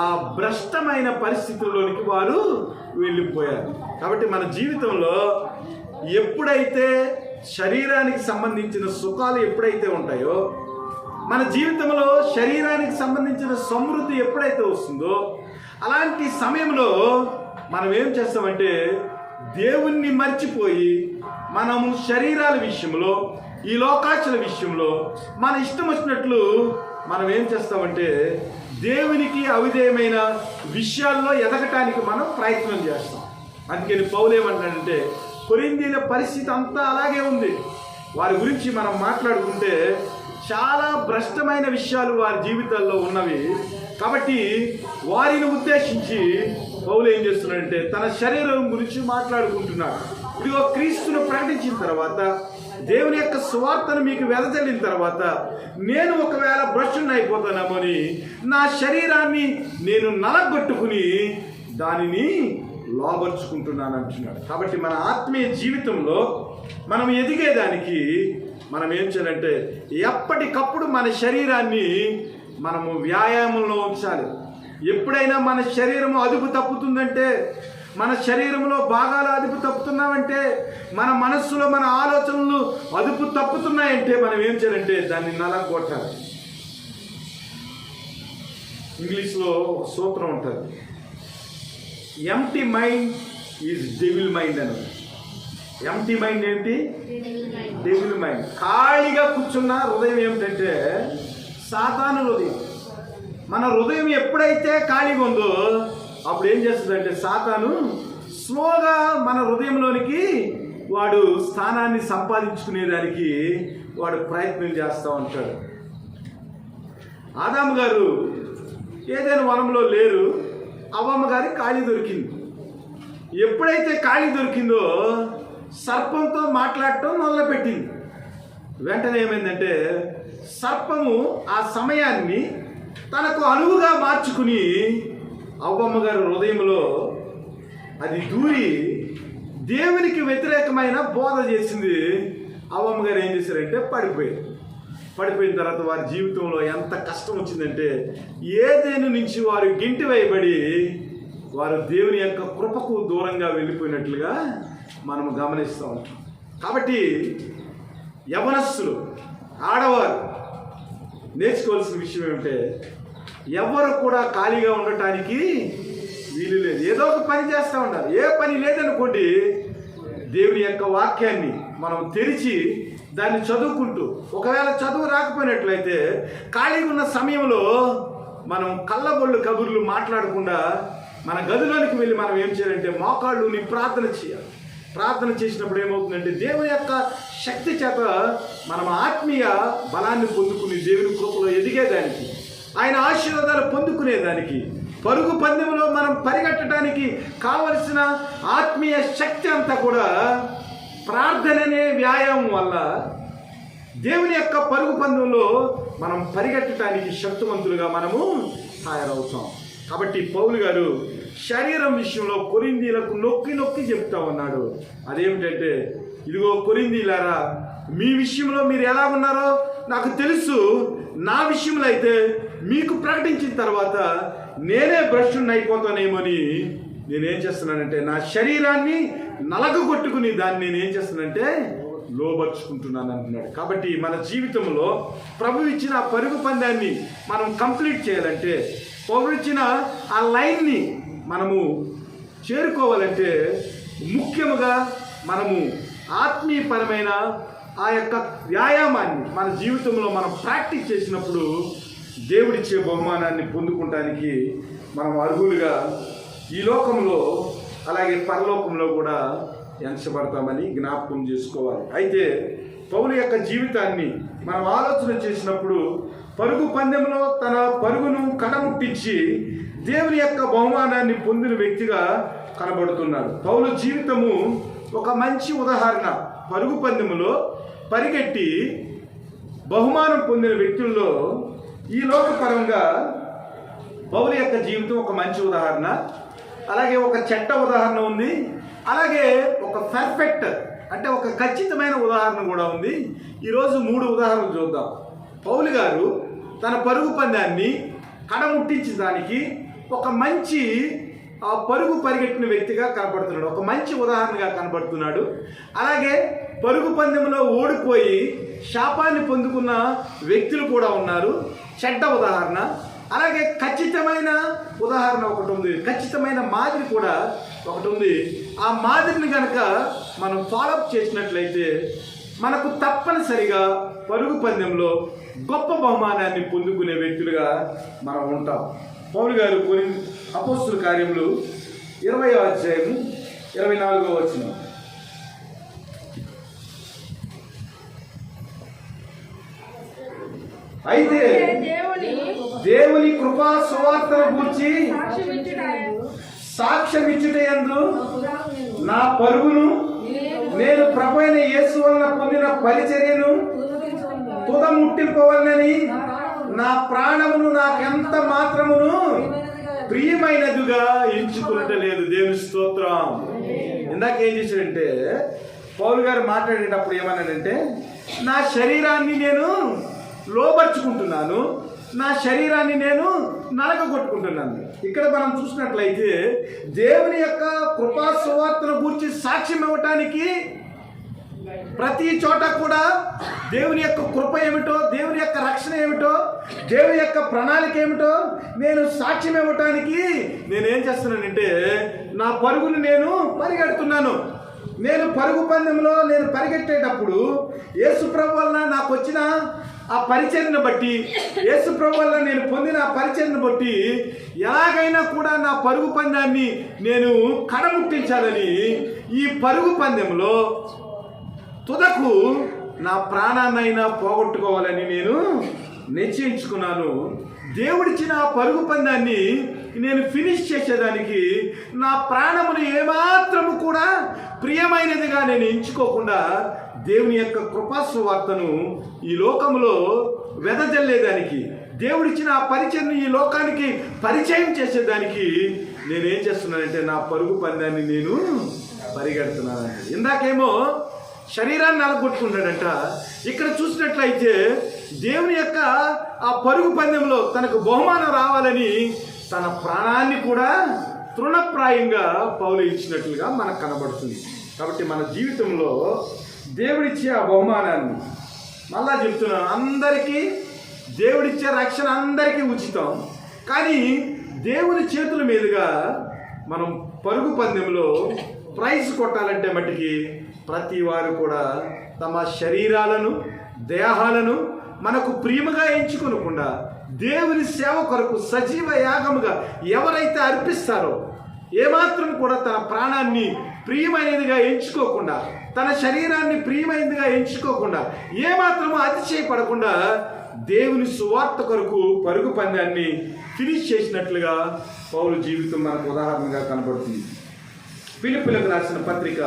ఆ భ్రష్టమైన పరిస్థితుల్లోనికి వారు వెళ్ళిపోయారు. కాబట్టి మన జీవితంలో ఎప్పుడైతే శరీరానికి సంబంధించిన సుఖాలు ఎప్పుడైతే ఉంటాయో, మన జీవితంలో శరీరానికి సంబంధించిన సమృద్ధి ఎప్పుడైతే వస్తుందో, అలాంటి సమయంలో మనం ఏం చేస్తామంటే దేవుణ్ణి మర్చిపోయి మనము శరీరాల విషయంలో, ఈ లోకాచుల విషయంలో మన ఇష్టం వచ్చినట్లు మనం ఏం చేస్తామంటే దేవునికి అవిధేయమైన విషయాల్లో ఎదగటానికి మనం ప్రయత్నం చేస్తాం. అందుకని పౌలు ఏమంటాడంటే కొరింథీయుల పరిస్థితి అంతా అలాగే ఉంది. వారి గురించి మనం మాట్లాడుకుంటే చాలా భ్రష్టమైన విషయాలు వారి జీవితాల్లో ఉన్నవి. కాబట్టి వారిని ఉద్దేశించి పౌలు ఏం చేస్తున్నాడంటే తన శరీరం గురించి మాట్లాడుకుంటున్నాడు. ఇదిగో క్రీస్తును ప్రకటించిన తర్వాత, దేవుని యొక్క సువార్తను మీకు వెదజల్లిన తర్వాత, నేను ఒకవేళ భ్రష్టుని అయిపోతానేమో అని నా శరీరాన్ని నేను నలగొట్టుకుని దానిని లోబర్చుకుంటున్నాను అంటున్నాడు. కాబట్టి మన ఆత్మీయ జీవితంలో మనం ఎదిగేదానికి మనం ఏం చేయాలంటే ఎప్పటికప్పుడు మన శరీరాన్ని మనము వ్యాయామంలో ఉంచాలి. ఎప్పుడైనా మన శరీరము అదుపు తప్పుతుందంటే, మన శరీరంలో భాగాలు అదుపు తప్పుతున్నామంటే, మన మనస్సులో మన ఆలోచనలు అదుపు తప్పుతున్నాయంటే మనం ఏం చేయాలంటే దాన్ని నలగొట్టాలి. ఇంగ్లీష్లో ఒక సూత్రం ఉంటుంది, empty mind is devil mind అని. ఎంప్టీ మైండ్ ఏంటి? Devil mind. ఖాళీగా కూర్చున్న హృదయం ఏమిటంటే సాతాను హృదయం. మన హృదయం ఎప్పుడైతే ఖాళీగా ఉందో అప్పుడు ఏం చేస్తుందంటే సాతాను స్లోగా మన హృదయంలోనికి వాడు స్థానాన్ని సంపాదించుకునేదానికి వాడు ప్రయత్నం చేస్తూ ఉంటాడు. ఆదాము గారు ఏదైనా వనంలో లేరు, అవ్వమ్మ గారికి ఖాళీ దొరికింది. ఎప్పుడైతే ఖాళీ దొరికిందో సర్పంతో మాట్లాడటం మొదలుపెట్టింది. వెంటనే ఏమైందంటే సర్పము ఆ సమయాన్ని తనకు అనువుగా మార్చుకుని అవ్వమ్మ గారి హృదయంలో అది దూరి దేవునికి వ్యతిరేకమైన బోధ చేసింది. అవ్వమ్మ గారు ఏం చేశారంటే పడిపోయిన తర్వాత వారి జీవితంలో ఎంత కష్టం వచ్చిందంటే ఏదేను నుంచి వారు గింటి వేయబడి వారు దేవుని యొక్క కృపకు దూరంగా వెళ్ళిపోయినట్లుగా మనము గమనిస్తూ ఉంటాం. కాబట్టి యవనస్తులు, ఆడవారు నేర్చుకోవాల్సిన విషయం ఏమిటంటే ఎవరు కూడా ఖాళీగా ఉండటానికి వీలు లేదు. ఏదో ఒక పని చేస్తూ ఉండాలి. ఏ పని లేదనుకోండి దేవుని యొక్క వాక్యాన్ని మనం తెరిచి దాన్ని చదువుకుంటూ, ఒకవేళ చదువు రాకపోయినట్లయితే ఖాళీగా ఉన్న సమయంలో మనం కళ్ళబొళ్ళు కబుర్లు మాట్లాడకుండా మన గదిలోనికి వెళ్ళి మనం ఏం చేయాలంటే మోకాళ్ళుని ప్రార్థన చేయాలి. ప్రార్థన చేసినప్పుడు ఏమవుతుందంటే దేవుని యొక్క శక్తి చేత మనం ఆత్మీయ బలాన్ని పొందుకుని దేవుని కృపలో ఎదిగేదానికి, ఆయన ఆశీర్వాదాలు పొందుకునేదానికి, పరుగు పందెంలో మనం పరిగెట్టడానికి కావలసిన ఆత్మీయ శక్తి అంతా కూడా ప్రార్థననే వ్యాయామం వల్ల దేవుని యొక్క పరుగు పందెంలో మనం పరిగెట్టడానికి శక్తివంతులుగా మనము తయారవుతాం. కాబట్టి పౌలు గారు శరీరం విషయంలో కొరింథీయులకు నొక్కి చెప్తా ఉన్నాడు. అదేమిటంటే, ఇదిగో కొరింథీయులారా, మీ విషయంలో మీరు ఎలా ఉన్నారో నాకు తెలుసు. నా విషయంలో అయితే మీకు ప్రకటించిన తర్వాత నేనే భ్రష్టుని అయిపోతానేమోని నేనేం చేస్తున్నానంటే నా శరీరాన్ని నలగగొట్టుకుని దాన్ని నేనేం చేస్తున్నానంటే లోబర్చుకుంటున్నాను అంటున్నాడు. కాబట్టి మన జీవితంలో ప్రభు ఇచ్చిన పరుగు పందాన్ని మనం కంప్లీట్ చేయాలంటే, ప్రభు ఇచ్చిన ఆ లైన్ని మనము చేరుకోవాలంటే ముఖ్యముగా మనము ఆత్మీయపరమైన ఆ యొక్క వ్యాయామాన్ని మన జీవితంలో మనం ప్రాక్టీస్ చేసినప్పుడు దేవుడిచ్చే బహుమానాన్ని పొందుకోవడానికి మనం అర్హులుగా ఈ లోకంలో అలాగే పరలోకంలో కూడా ఎంచబడతామని జ్ఞాపకం చేసుకోవాలి. అయితే పౌలు యొక్క జీవితాన్ని మనం ఆలోచన చేసినప్పుడు పరుగు పందెంలో తన పరుగును కడముట్టించి దేవుని యొక్క బహుమానాన్ని పొందిన వ్యక్తిగా కనబడుతున్నాడు. పౌలు జీవితము ఒక మంచి ఉదాహరణ. పరుగు పందెములో పరిగెట్టి బహుమానం పొందిన వ్యక్తుల్లో ఈ లోకపరంగా పౌలు యొక్క జీవితం ఒక మంచి ఉదాహరణ. అలాగే ఒక చెడ్డ ఉదాహరణ ఉంది. అలాగే ఒక పర్ఫెక్ట్ అంటే ఒక ఖచ్చితమైన ఉదాహరణ కూడా ఉంది. ఈరోజు 3 ఉదాహరణలు చూద్దాం. పౌలు గారు తన పరుగు పందాన్ని కడముట్టించడానికి ఒక మంచి పరుగు పరిగెట్టిన వ్యక్తిగా కనబడుతున్నాడు, ఒక మంచి ఉదాహరణగా కనబడుతున్నాడు. అలాగే పరుగు పందెంలో ఓడిపోయి శాపాన్ని పొందుకున్న వ్యక్తులు కూడా ఉన్నారు, చెడ్డ ఉదాహరణ. అలాగే ఖచ్చితమైన ఉదాహరణ ఒకటి ఉంది, ఖచ్చితమైన మాదిరి కూడా ఒకటి ఉంది. ఆ మాదిరిని కనుక మనం ఫాలోఅప్ చేసినట్లయితే మనకు తప్పనిసరిగా పరుగు పందెంలో గొప్ప బహుమానాన్ని పొందుకునే వ్యక్తులుగా మనం ఉంటాం. పౌలు గారు అపోస్తుల కార్యములు 20వ అధ్యాయము 24వ వచనం. అయితే దేవుని కృపా సువార్తను గూర్చి సాక్ష్యమిచ్చుటయందు నా పరుగును నేను ప్రభువైన యేసు వలన పొందిన పరిచర్యను తుదముట్టింపవలనని నా ప్రాణమును నాకెంత మాత్రమును ప్రియమైనదిగా ఎంచుకునటలేదు. దేవుని స్తోత్రం. ఇందాక ఏం చేశాడంటే పౌలు గారు మాట్లాడేటప్పుడు ఏమన్నాడంటే, నా శరీరాన్ని నేను లోబర్చుకుంటున్నాను, నా శరీరాన్ని నేను నలగొట్టుకుంటున్నాను. ఇక్కడ మనం చూసినట్లయితే దేవుని యొక్క కృపా సువార్తను గూర్చి సాక్ష్యం ఇవ్వటానికి ప్రతి చోట కూడా దేవుని యొక్క కృప ఏమిటో, దేవుని యొక్క రక్షణ ఏమిటో, దేవుని యొక్క ప్రణాళిక ఏమిటో నేను సాక్ష్యం ఇవ్వటానికి నేనేం చేస్తున్నానంటే నా పరుగును నేను పరిగెడుతున్నాను. నేను పరుగు పందెంలో నేను పరిగెట్టేటప్పుడు యేసు ప్రభు వలన నాకు వచ్చిన ఆ పరిచర్యను బట్టి, యేసు ప్రభు వలన నేను పొందిన ఆ పరిచర్యను బట్టి ఎలాగైనా కూడా నా పరుగు పందాన్ని నేను కడముట్టించాలని ఈ పరుగు పందెంలో తుదకు నా ప్రాణాన్నైనా పోగొట్టుకోవాలని నేను నిశ్చయించుకున్నాను. దేవుడిచ్చిన ఆ పరుగు పందాన్ని నేను ఫినిష్ చేసేదానికి నా ప్రాణమును ఏమాత్రము కూడా ప్రియమైనదిగా నేను ఎంచుకోకుండా దేవుని యొక్క కృపా సువార్తను ఈ లోకములో వెదజల్లేదానికి, దేవుడిచ్చిన ఆ పరిచయను ఈ లోకానికి పరిచయం చేసేదానికి నేనేం చేస్తున్నానంటే నా పరుగు పందాన్ని నేను పరిగెడుతున్నాను. ఇందాకేమో శరీరాన్ని నలగొట్టుకుంటాడంట, ఇక్కడ చూసినట్లయితే దేవుని యొక్క ఆ పరుగు పందెంలో తనకు బహుమానం రావాలని తన ప్రాణాన్ని కూడా తృణప్రాయంగా పౌలు ఇచ్చినట్లుగా మనకు కనబడుతుంది. కాబట్టి మన జీవితంలో దేవుడిచ్చే ఆ బహుమానాన్ని, మళ్ళా చెప్తున్నాను, అందరికీ దేవుడిచ్చే రక్షణ అందరికీ ఉచితం. కానీ దేవుని చేతుల మీదుగా మనం పరుగు పందెంలో ప్రైజ్ కొట్టాలంటే మట్టికి ప్రతి వారు కూడా తమ శరీరాలను, దేహాలను మనకు ప్రియముగా ఎంచుకొనకుండా దేవుని సేవ కొరకు సజీవ యాగముగా ఎవరైతే అర్పిస్తారో, ఏమాత్రం కూడా తన ప్రాణాన్ని ప్రియమైనదిగా ఎంచుకోకుండా, తన శరీరాన్ని ప్రియమైనదిగా ఎంచుకోకుండా, ఏమాత్రము అతిశయపడకుండా దేవుని సువార్త కొరకు పరుగు పందాన్ని ఫినిష్ చేసినట్లుగా పౌలు జీవితం మనకు ఉదాహరణగా కనబడుతుంది. ఫిలిప్పీలకు రాసిన పత్రిక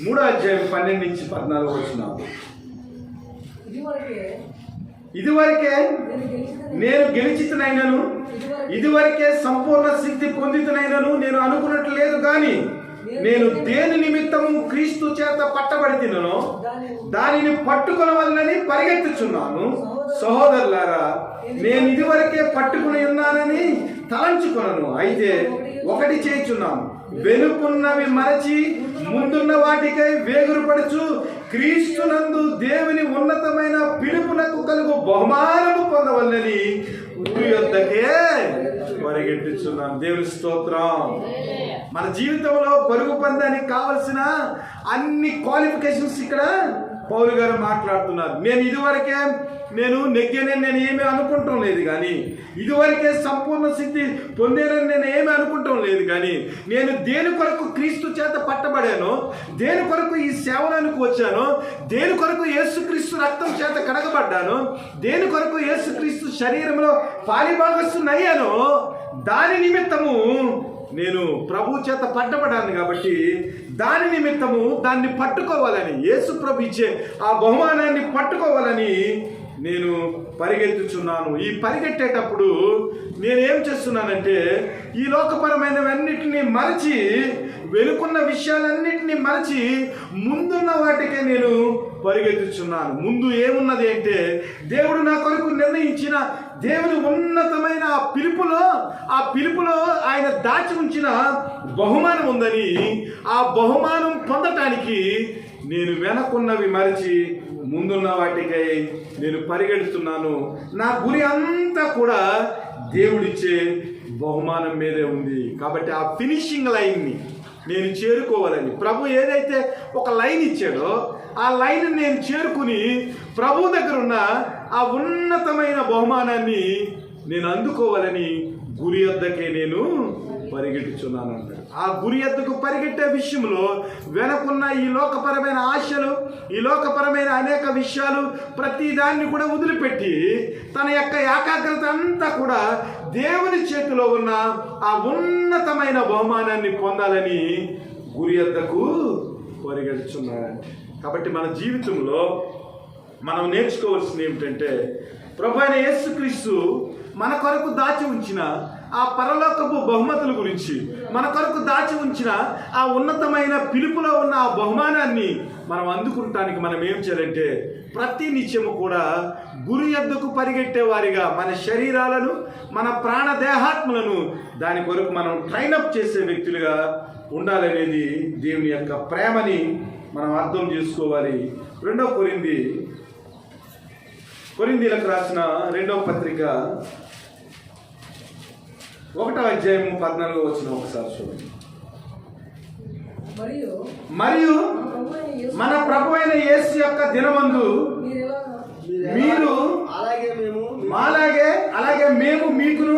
3వ అధ్యాయం 12 నుంచి 14 వచనాలు. ఇదివరకే నేను గెలిచితనైనను, ఇదివరకే సంపూర్ణ సిద్ధి పొందితనైనను నేను అనుకున్నట్లు లేదు. కానీ నేను దేని నిమిత్తము క్రీస్తు చేత పట్టబడితినో దానిని పట్టుకొనవలనని పరిగెత్తుచున్నాను. సహోదరులారా, నేను ఇదివరకే పట్టుకుని ఉన్నానని తలంచుకొనను. అయితే ఒకటి చేయుచున్నాను, వెనుకున్నవి మరచి ముందున్న వాటికై వేగురుపడుచు క్రీస్తునందు దేవుని ఉన్నతమైన పిలుపునకు కలుగు బహుమానము పొందవలనని గురి యొద్దకే పరిగెట్టుచున్నాను. దేవుని స్తోత్రం. మన జీవితంలో పరుగు పందానికి కావలసిన అన్ని క్వాలిఫికేషన్స్ ఇక్కడ పౌలు గారు మాట్లాడుతున్నారు. నేను ఇదివరకే నెగ్గానని నేను ఏమీ అనుకుంటాం లేదు, కానీ ఇదివరకే సంపూర్ణ సిద్ధి పొందానని నేను ఏమీ అనుకుంటాం లేదు. కానీ నేను దేని కొరకు క్రీస్తు చేత పట్టబడానో, దేని కొరకు ఈ సేవలోనికి వచ్చానో, దేని కొరకు యేసుక్రీస్తు రక్తం చేత కడగబడ్డానో, దేని కొరకు యేసుక్రీస్తు శరీరంలో పాలిభాగస్తున్నయ్యానో దాని నిమిత్తము నేను ప్రభు చేత పట్టబడాను. కాబట్టి దాని నిమిత్తము దాన్ని పట్టుకోవాలని, యేసు ప్రభు ఇచ్చే ఆ బహుమానాన్ని పట్టుకోవాలని నేను పరిగెత్తుచున్నాను. ఈ పరిగెట్టేటప్పుడు నేనేం చేస్తున్నానంటే ఈ లోకపరమైనవన్నిటినీ మరచి, వెనుకున్న విషయాలన్నిటినీ మరచి ముందున్న వాటికే నేను పరిగెత్తుచున్నాను. ముందు ఏమున్నది అంటే దేవుడు నా కొరకు నిర్ణయించిన దేవుని ఉన్నతమైన ఆ పిలుపులో ఆయన దాచి ఉంచిన బహుమానం ఉందని, ఆ బహుమానం పొందటానికి నేను వెనకున్నవి మరచి ముందున్న వాటికై నేను పరిగెడుతున్నాను. నా గురి అంతా కూడా దేవుడిచ్చే బహుమానం మీదే ఉంది. కాబట్టి ఆ ఫినిషింగ్ లైన్ని, నేను చేరుకోవాలని. ప్రభు ఏదైతే ఒక లైన్ ఇచ్చాడో ఆ లైన్ నేను చేరుకుని ప్రభు దగ్గర ఉన్న ఆ ఉన్నతమైన బహుమానాన్ని నేను అందుకోవాలని గురి వద్దకే నేను పరిగెట్టుచున్నాను అన్నాడు. ఆ గురి వద్దకు పరిగెట్టే విషయంలో వెనకున్న ఈ లోకపరమైన ఆశలు, ఈ లోకపరమైన అనేక విషయాలు ప్రతి దాన్ని కూడా వదిలిపెట్టి తన యొక్క ఏకాగ్రత అంతా కూడా దేవుని చేతిలో ఉన్న ఆ ఉన్నతమైన బహుమానాన్ని పొందాలని గురి వద్దకు పరిగెడుచున్నాడంటే. కాబట్టి మన జీవితంలో మనం నేర్చుకోవాల్సింది ఏమిటంటే, ప్రభు అయిన యేసుక్రీస్తు మన కొరకు దాచి ఉంచిన ఆ పరలోకపు బహుమతుల గురించి, మన కొరకు దాచి ఉంచిన ఆ ఉన్నతమైన పిలుపులో ఉన్న ఆ బహుమానాన్ని మనం అందుకుంటానికి మనం ఏం చేయాలంటే, ప్రతి నిత్యము కూడా గురి యొద్దకు పరిగెట్టే వారిగా మన శరీరాలను, మన ప్రాణదేహాత్మలను దాని కొరకు మనం ట్రైనప్ చేసే వ్యక్తులుగా ఉండాలనేది దేవుని యొక్క ప్రేమని మనం అర్థం చేసుకోవాలి. 2 కొరింథీయులకు రాసిన 2వ పత్రిక 1వ అధ్యాయం 14వ వచనం ఒకసారి చూడండి. మరియు మన ప్రభు అయిన యేసు యొక్క దినమందు మీరు అలాగే మేము మీకును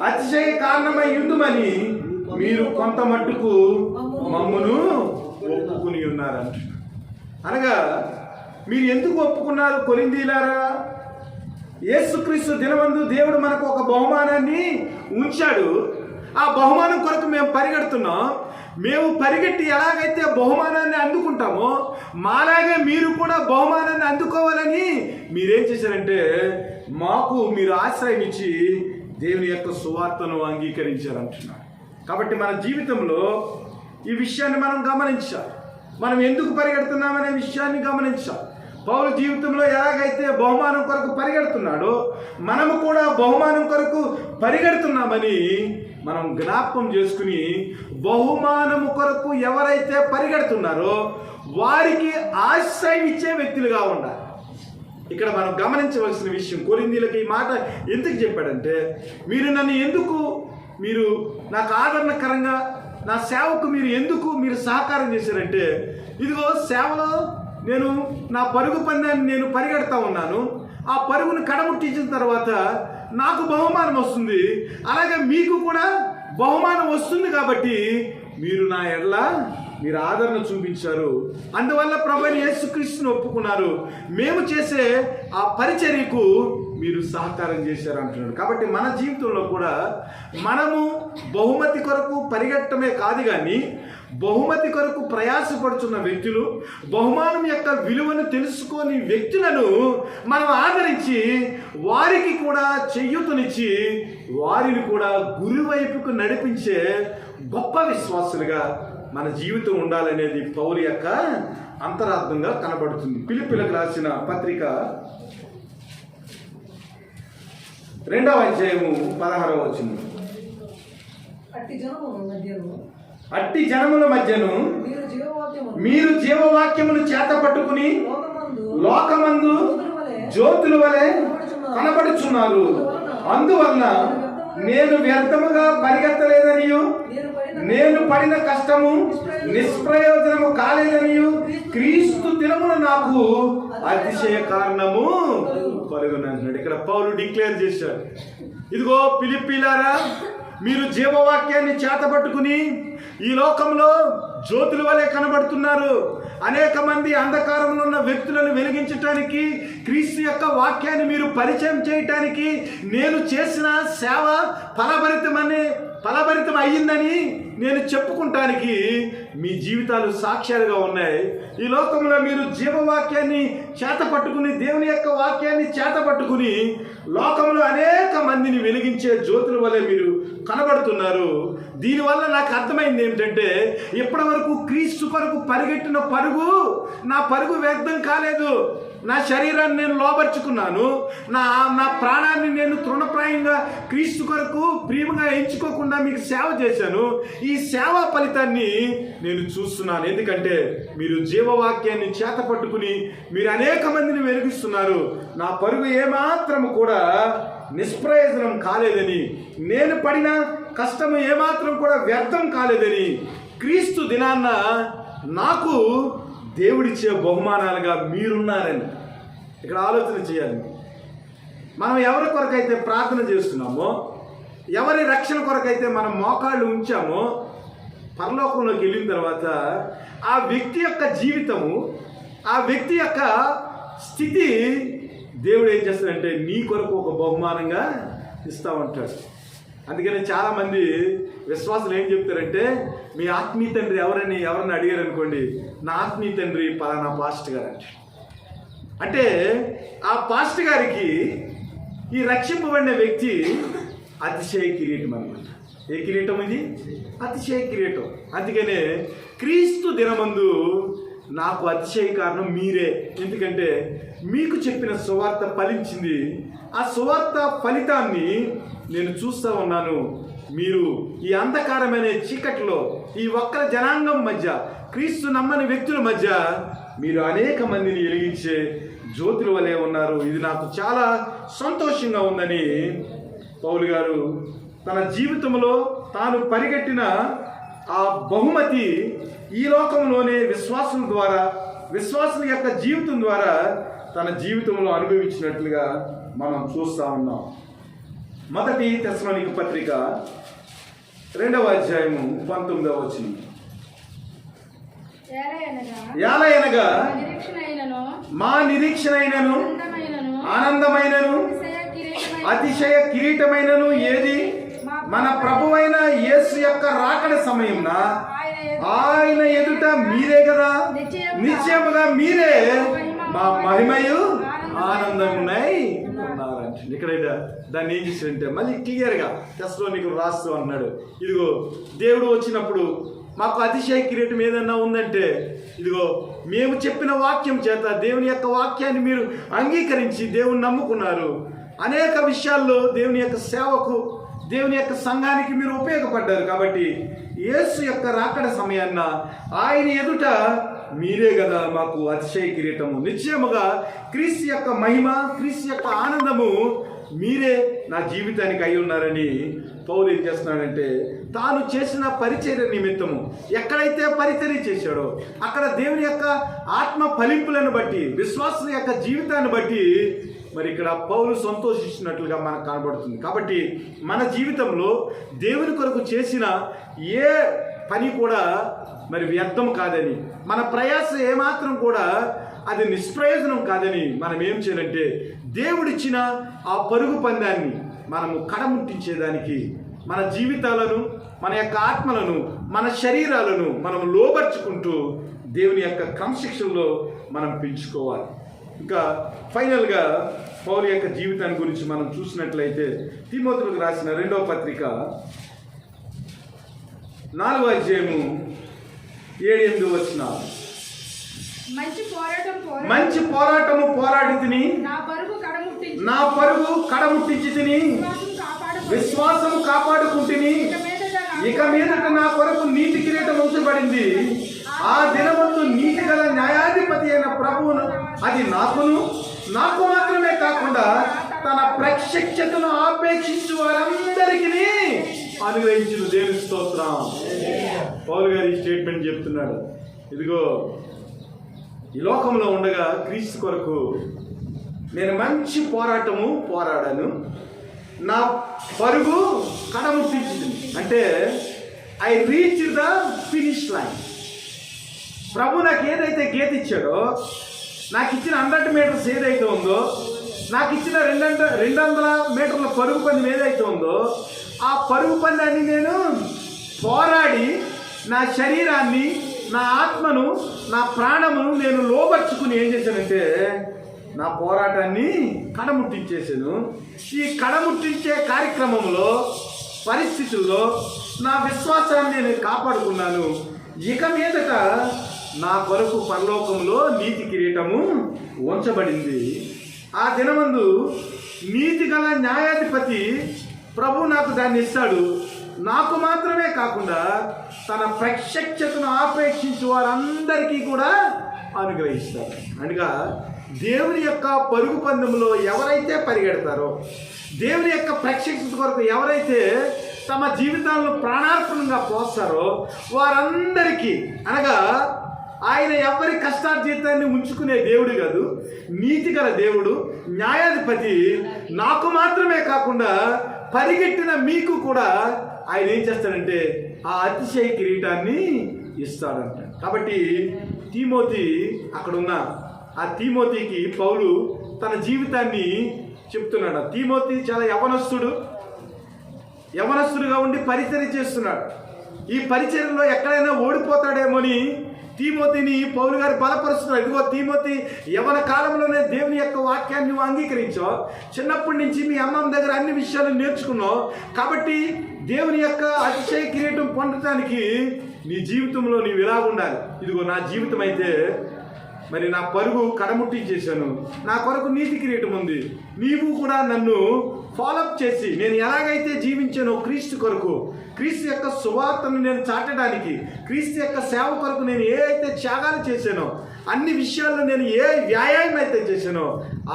అతిశయ కారణమై ఉండుమని మీరు కొంత మట్టుకు మమ్మును ఒప్పుకుని ఉన్నారంట. అనగా మీరు ఎందుకు ఒప్పుకున్నారు కొరింథీయులారా? యేసుక్రీస్తు దినమందు దేవుడు మనకు ఒక బహుమానాన్ని ఉంచాడు. ఆ బహుమానం కొరకు మేము పరిగెడుతున్నాం. మేము పరిగెట్టి ఎలాగైతే బహుమానాన్ని అందుకుంటామో మాలాగే మీరు కూడా బహుమానాన్ని అందుకోవాలని మీరేం చేశారంటే, మాకు మీరు ఆశ్రయం ఇచ్చి దేవుని యొక్క సువార్తను అంగీకరించారంటున్నారు. కాబట్టి మన జీవితంలో ఈ విషయాన్ని మనం గమనించాలి. మనం ఎందుకు పరిగెడుతున్నామనే విషయాన్ని గమనించాలి. పౌలు జీవితంలో ఎలాగైతే బహుమానం కొరకు పరిగెడుతున్నాడో మనము కూడా బహుమానం కొరకు పరిగెడుతున్నామని మనం జ్ఞాపకం చేసుకుని, బహుమానము కొరకు ఎవరైతే పరిగెడుతున్నారో వారికి ఆశ్రయం ఇచ్చే వ్యక్తులుగా ఉండాలి. ఇక్కడ మనం గమనించవలసిన విషయం, కొరింథీయులకు ఈ మాట ఎందుకు చెప్పాడంటే, మీరు నాకు ఆదరణకరంగా నా సేవకు మీరు సహకారం చేశారంటే, ఇదిగో సేవలో నేను నా పరుగు పందాన్ని నేను పరిగెడతా ఉన్నాను. ఆ పరుగును కడముట్టించిన తర్వాత నాకు బహుమానం వస్తుంది, అలాగే మీకు కూడా బహుమానం వస్తుంది. కాబట్టి మీరు నా ఎడల మీరు ఆదరణ చూపించారు. అందువల్ల ప్రభువైన యేసుక్రీస్తుని ఒప్పుకున్నారు. మేము చేసే ఆ పరిచర్యకు మీరు సహకారం చేశారు అంటున్నాడు. కాబట్టి మన జీవితంలో కూడా మనము బహుమతి కొరకు పరిగెట్టమే కాదు, కానీ బహుమతి కొరకు ప్రయాసపడుతున్న వ్యక్తులు, బహుమానం యొక్క విలువను తెలుసుకొని వ్యక్తులను మనం ఆదరించి వారికి కూడా చేయూతనిచ్చి వారిని కూడా గురువైపుకు నడిపించే గొప్ప విశ్వాసులుగా మన జీవితం ఉండాలనేది పౌలు యొక్క అంతరార్థంగా కనబడుతుంది. ఫిలిప్పీయులకు రాసిన పత్రిక 2వ అధ్యాయము 16వ వచనం. అట్టి జనముల మధ్యను మీరు జీవవాక్యమును చేత పట్టుకుని లోకమందు జ్యోతుల వలె కనబడుచున్నారు. అందువలన నేను వ్యర్థముగా పరిగెత్తలేదనియు, నేను పడిన కష్టము నిష్ప్రయోజనము కాలేదనియు క్రీస్తు దినమున నాకు అతిశయ కారణము కలుగునంటున్నాడు. ఇక్కడ పౌలు డిక్లేర్ చేశాడు, ఇదిగో ఫిలిప్పీయులారా, మీరు జీవవాక్యాన్ని చేతపట్టుకుని ఈ లోకంలో జ్యోతుల వలె కనబడుతున్నారు. అనేక మంది అంధకారంలో ఉన్న వ్యక్తులను వెలిగించటానికి, క్రీస్తు యొక్క వాక్యాన్ని మీరు పరిచయం చేయటానికి నేను చేసిన సేవ ఫలభరితం అయ్యిందని నేను చెప్పుకుంటానికి మీ జీవితాలు సాక్ష్యాలుగా ఉన్నాయి. ఈ లోకంలో మీరు జీవవాక్యాన్ని చేతపట్టుకుని, దేవుని యొక్క వాక్యాన్ని చేతపట్టుకుని లోకంలో అనేక మందిని వెలిగించే జ్యోతుల వలె మీరు కనబడుతున్నారు. దీనివల్ల నాకు అర్థమైంది ఏమిటంటే, ఇప్పటి వరకు క్రీస్తు కొరకు పరిగెట్టిన పరుగు, నా పరుగు వ్యర్థం కాలేదు. నా శరీరాన్ని నేను లోబర్చుకున్నాను, నా ప్రాణాన్ని నేను తృణప్రాయంగా క్రీస్తు కొరకు ప్రియముగా ఎంచుకోకుండా మీకు సేవ చేశాను. ఈ సేవా ఫలితాన్ని నేను చూస్తున్నాను. ఎందుకంటే మీరు జీవవాక్యాన్ని చేతపట్టుకుని మీరు అనేక మందిని వెలిగిస్తున్నారు. నా పరుగు ఏమాత్రము కూడా నిష్ప్రయోజనం కాలేదని, నేను పడిన కష్టము ఏమాత్రం కూడా వ్యర్థం కాలేదని క్రీస్తు దినాన్న నాకు దేవుడిచ్చే బహుమానాలుగా మీరున్నారని ఇక్కడ ఆలోచన చేయాలి. మనం ఎవరి కొరకైతే ప్రార్థన చేస్తున్నామో, ఎవరి రక్షణ కొరకైతే మనం మోకాళ్ళు ఉంచామో, పరలోకంలోకి వెళ్ళిన తర్వాత ఆ వ్యక్తి యొక్క జీవితము, ఆ వ్యక్తి యొక్క స్థితి దేవుడు ఏం చేస్తాడంటే నీ కొరకు ఒక బహుమానంగా ఇస్తూ ఉంటాడు. అందుకని చాలామంది విశ్వాసులు ఏం చెప్తారంటే, మీ ఆత్మీయ తండ్రి ఎవరిని అడిగారు అనుకోండి, నా ఆత్మీయ తండ్రి పలానా పాస్టర్ గారు అంటే ఆ పాస్టర్ గారికి ఈ రక్షింపబడిన వ్యక్తి అతిశయ కిరీటం అన్నమాట. ఏ కిరీటం ఇది? అతిశయ కిరీటం. అందుకనే క్రీస్తు దినమందు నాకు అతిశయ కారణం మీరే. ఎందుకంటే మీకు చెప్పిన సువార్త ఫలించింది. ఆ సువార్త ఫలితాన్ని నేను చూస్తూ ఉన్నాను. మీరు ఈ అంధకారమైన చీకటిలో, ఈ ఒక్కల జనాంగం మధ్య, క్రీస్తు నమ్మని వ్యక్తుల మధ్య మీరు అనేక మందిని వెలిగించే జ్యోతుల వలె ఉన్నారు. ఇది నాకు చాలా సంతోషంగా ఉందని పౌలు గారు తన జీవితంలో తాను పరిగెట్టిన ఆ బహుమతి ఈ లోకంలోనే విశ్వాసం ద్వారా, విశ్వాసుల యొక్క జీవితం ద్వారా తన జీవితంలో అనుభవించినట్లుగా మనం చూస్తూ ఉన్నాం. మొదటి తెస్సలోనిక పత్రిక 2వ అధ్యాయము 19వ వచనం. ఏలయనగా మా నిరీక్షణైనను ఆనందమైనను అతిశయ కిరీటమైనను ఏది? మన ప్రభువైన యేసు యొక్క రాకడ సమయమున ఆయన ఎదుట మీరే కదా, నిశ్చయముగా మీరే మా మహిమయు ఆనందమునై ఉన్నారంట. ఇక్కడ దాన్ని ఏం చేశాడంటే మళ్ళీ క్లియర్గా తెస్సలోనికీయులకు రాస్తూ అన్నాడు, ఇదిగో దేవుడు వచ్చినప్పుడు మాకు అతిశయ కిరీటం ఏదన్నా ఉందంటే, ఇదిగో మేము చెప్పిన వాక్యం చేత, దేవుని యొక్క వాక్యాన్ని మీరు అంగీకరించి దేవుని నమ్ముకున్నారు. అనేక విషయాల్లో దేవుని యొక్క సేవకు, దేవుని యొక్క సంఘానికి మీరు ఉపయోగపడ్డారు. కాబట్టి యేసు యొక్క రాకడ సమయాన్న ఆయన ఎదుట మీరే కదా మాకు అతిశయ కిరీటము, నిశ్చయముగా క్రీస్తు యొక్క మహిమ, క్రీస్తు యొక్క ఆనందము మీరే నా జీవితానికి అయి ఉన్నారని పౌలు ఏం చేస్తున్నాడంటే, తాను చేసిన పరిచర్య నిమిత్తము ఎక్కడైతే పరిచర్య చేశాడో అక్కడ దేవుని యొక్క ఆత్మ ఫలింపులను బట్టి, విశ్వాసుల యొక్క జీవితాన్ని బట్టి మరి ఇక్కడ పౌలు సంతోషించినట్లుగా మనకు కనబడుతుంది. కాబట్టి మన జీవితంలో దేవుని కొరకు చేసిన ఏ పని కూడా మరి వ్యర్థం కాదని, మన ప్రయాస ఏమాత్రం కూడా అది నిష్ప్రయోజనం కాదని మనం ఏం చేయాలంటే, దేవుడిచ్చిన ఆ పరుగు పందాన్ని మనము కడముట్టించేదానికి మన జీవితాలను, మన యొక్క ఆత్మలను, మన శరీరాలను మనం లోబర్చుకుంటూ దేవుని యొక్క క్రమశిక్షణలో మనం పెంచుకోవాలి. ఇంకా ఫైనల్గా పౌలు యొక్క జీవితాన్ని గురించి మనం చూసినట్లయితే, తిమోతిలకు రాసిన 2వ పత్రిక 4వ అధ్యాయము 7-8 వచనాలు. మంచి పోరాటము పోరాడి తిని, నా పరుగు కడముట్టించి తిని, విశ్వాసము కాపాడుకుంటుని, ఇక మీదట నా కొరకు నీతి కిరీటం ఉంచబడింది. ఆ దినమందు నీతి గల న్యాయాధిపతి అయిన ప్రభువును, అది నాకు మాత్రమే కాకుండా తన ప్రత్యక్షతను ఆపేక్షించు వారందరికీ అనుగ్రహించిన దేవుని స్తోత్రం. పౌలు గారు ఈ స్టేట్మెంట్ చెప్తున్నాడు, ఇదిగో ఈ లోకంలో ఉండగా క్రీస్తు కొరకు నేను మంచి పోరాటము పోరాడాను, నా పరుగు కడముట్టించింది. అంటే I reach the finish line. ప్రభు నాకు ఏదైతే గీత ఇచ్చాడో, నాకు ఇచ్చిన 100 మీటర్స్ ఏదైతే ఉందో, నాకు ఇచ్చిన 200 మీటర్ల పరుగు పందెం ఏదైతే ఉందో, ఆ పరుగు పందాన్ని నేను పోరాడి నా శరీరాన్ని, నా ఆత్మను, నా ప్రాణమును నేను లోబర్చుకుని ఏం చేశానంటే నా పోరాటాన్ని కడముట్టించేసాను. ఈ కడముట్టించే కార్యక్రమంలో, పరిస్థితుల్లో నా విశ్వాసాన్ని నేను కాపాడుకున్నాను. ఇక మీదట నా కొరకు పరలోకంలో నీతి కిరీటము ఉంచబడింది. ఆ దినమందు నీతి గల న్యాయాధిపతి ప్రభు నాకు దాన్ని ఇస్తాడు. నాకు మాత్రమే కాకుండా తన ప్రత్యక్షతను ఆపేక్షించే వారందరికీ కూడా అనుగ్రహిస్తాడు. అనగా దేవుని యొక్క పరుగు పందెంలో ఎవరైతే పరిగెడతారో, దేవుని యొక్క ప్రత్యక్షత కొరకు ఎవరైతే తమ జీవితాలను ప్రాణార్పణంగా పోస్తారో వారందరికీ, అనగా ఆయన ఎవరి కష్టార్జితాన్ని ఉంచుకునే దేవుడు కాదు, నీతి గల దేవుడు, న్యాయాధిపతి. నాకు మాత్రమే కాకుండా పరిగెట్టిన మీకు కూడా ఆయన ఏం చేస్తాడంటే ఆ అతిశయ కిరీటాన్ని ఇస్తాడంట. కాబట్టి తీమోతి అక్కడున్న ఆ తీమోతికి పౌలు తన జీవితాన్ని చెప్తున్నాడు. తీమోతి చాలా యవనస్తుడుగా ఉండి పరిచర్య చేస్తున్నాడు. ఈ పరిచర్యలో ఎక్కడైనా ఓడిపోతాడేమోని తీమోతిని పౌలు గారు బలపరుస్తున్నాడు. ఇదిగో తీమోతి, యవన కాలంలోనే దేవుని యొక్క వాక్యాన్ని నువ్వు అంగీకరించావు, చిన్నప్పటి నుంచి మీ అమ్మమ్మ దగ్గర అన్ని విషయాలు నేర్చుకున్నావు, కాబట్టి దేవుని యొక్క అతిశయ కిరీటం పొందడానికి నీ జీవితంలో నీవు ఇలా ఉండాలి. ఇదిగో నా జీవితం అయితే మరి నా పరుగు కడముట్టించేశాను, నా కొరకు నీతి కిరీటం ఉంది, నీవు కూడా నన్ను ఫాలోఅప్ చేసి నేను ఎలాగైతే జీవించానో క్రీస్తు కొరకు, క్రీస్తు యొక్క సువార్తను నేను చాటడానికి, క్రీస్తు యొక్క సేవ కొరకు నేను ఏ అయితే త్యాగాలు చేశానో, అన్ని విషయాల్లో నేను ఏ వ్యాయామం అయితే చేశానో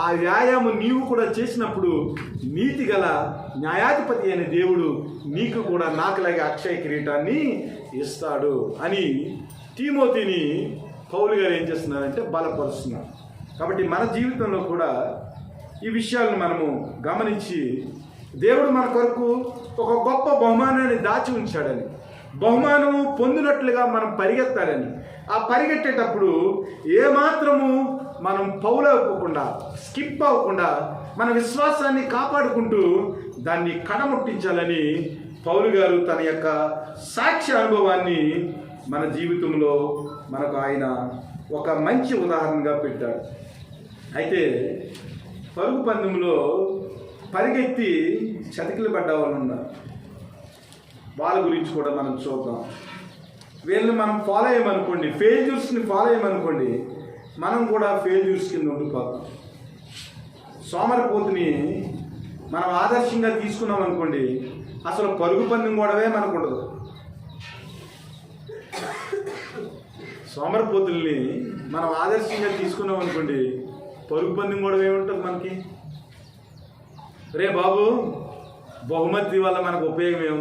ఆ వ్యాయామం నీవు కూడా చేసినప్పుడు నీతి గల న్యాయాధిపతి అయిన దేవుడు నీకు కూడా నాకులాగే అక్షయ కిరీటాన్ని ఇస్తాడు అని తీమోతిని పౌలు గారు ఏం చేస్తున్నారంటే బలపరుస్తున్నారు. కాబట్టి మన జీవితంలో కూడా ఈ విషయాలను మనము గమనించి దేవుడు మన కొరకు ఒక గొప్ప బహుమానాన్ని దాచి ఉంచాడని, బహుమానము పొందినట్లుగా మనం పరిగెత్తాలని, ఆ పరిగెట్టేటప్పుడు ఏమాత్రము మనం పౌలు అవ్వకుండా, స్కిప్ అవ్వకుండా మన విశ్వాసాన్ని కాపాడుకుంటూ దాన్ని కడముట్టించాలని పౌలు గారు తన యొక్క సాక్ష్య అనుభవాన్ని మన జీవితంలో మనకు ఆయన ఒక మంచి ఉదాహరణగా పెట్టాడు. అయితే పరుగు పందెంలో పరిగెత్తి చతికిలు పడ్డ వాళ్ళు ఉన్నారు. వాళ్ళ గురించి కూడా మనం చూద్దాం. వీళ్ళని మనం ఫాలో అయ్యమనుకోండి, ఫెయిల్యూర్స్ని ఫాలో అయ్యమనుకోండి, మనం కూడా ఫెయిల్యూర్స్ కింద ఉండిపోతాం. సోమరిపోతుని మనం ఆదర్శంగా తీసుకున్నాం అనుకోండి, అసలు పరుగు పందెం గొడవే మనకు ఉండదు. సోమరిపోతుల్ని మనం ఆదర్శంగా తీసుకున్నాం అనుకోండి, పరుగు పందెం గొడవ ఏముంటుంది మనకి? రే బాబు, బహుమతి వల్ల మనకు ఉపయోగం ఏముంది?